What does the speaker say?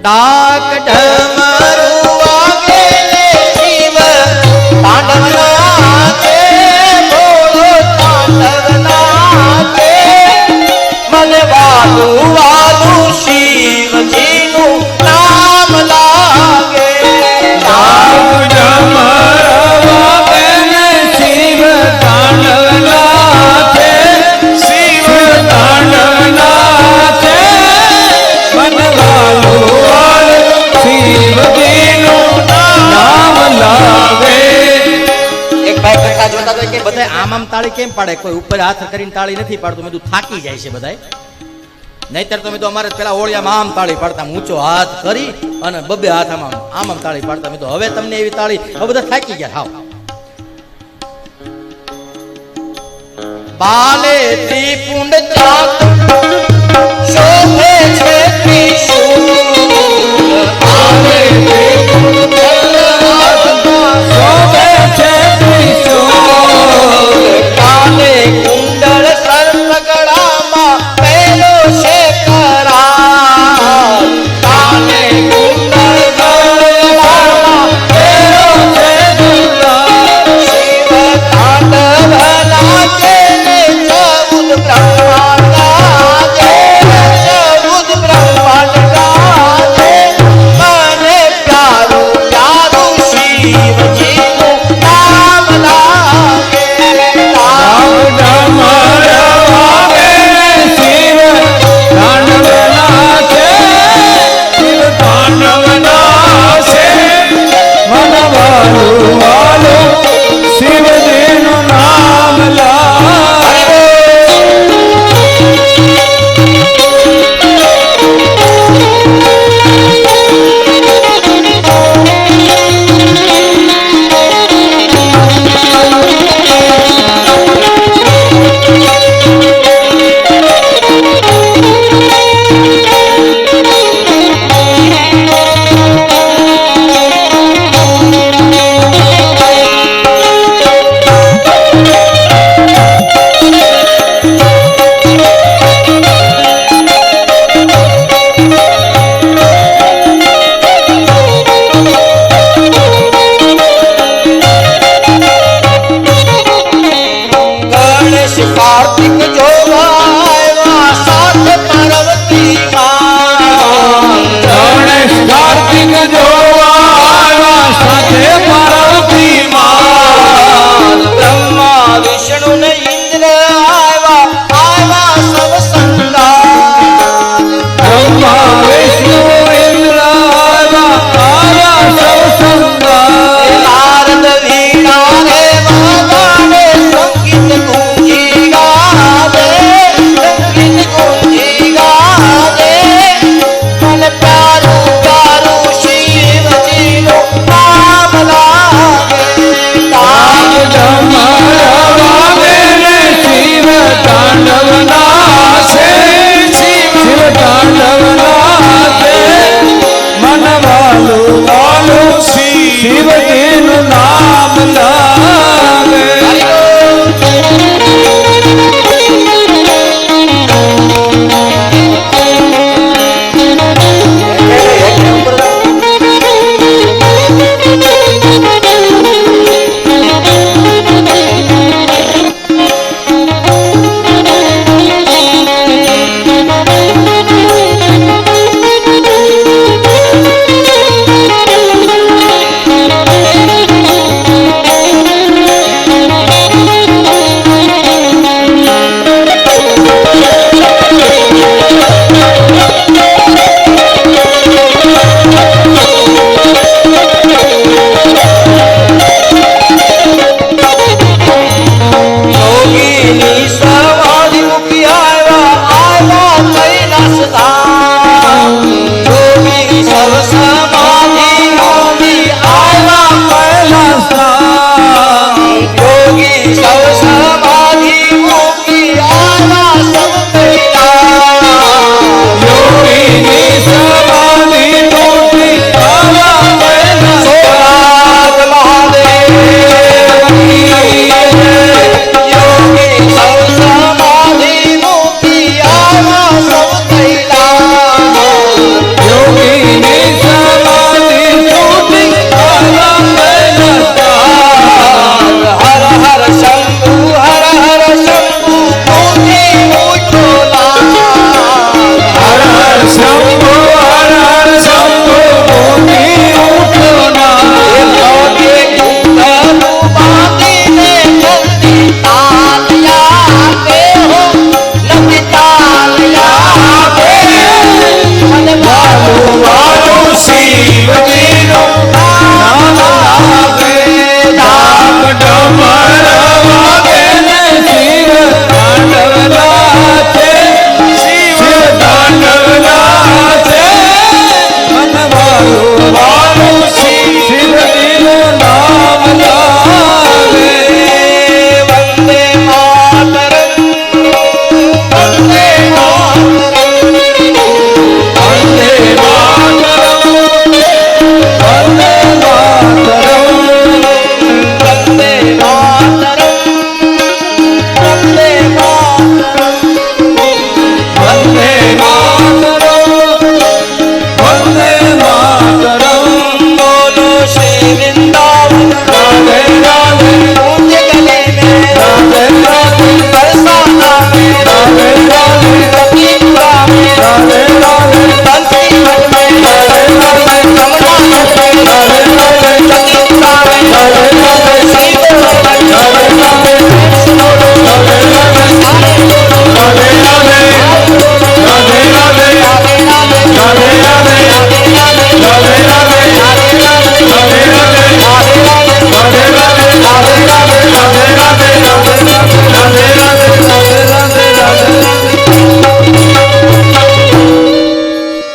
ડાક ઢમરું વાગે લે શિવ તાંડવ નાચે ભોળો તાંડવ નાચે મને વાલું વાલું શિવજીનું નામ લાગે ડાક ઢમર વાગે ને શિવ તાંડવ નાચે શિવ તાંડવ નાચે મન વાલું વાલું શિવજીનું નામ લાગે. એક ભાઈ કરતા જોતા તો કે બધા આમ તાળી કેમ પાડે, કોઈ ઉપર હાથ કરીને તાળી નથી પાડતું. મેં થાકી જાય છે બધા, નહીતર તો મેં તો અમારે પેલા ઓળિયામાં આમ તાળી પાડતા, ઊંચો હાથ કરી અને બબે હાથ આમ તાળી પાડતા. મેં તો હવે તમને એવી તાળી, હવે બધા થાકી ગયા. હાવ બાલે ત્રિપુંડ ચાક શોભે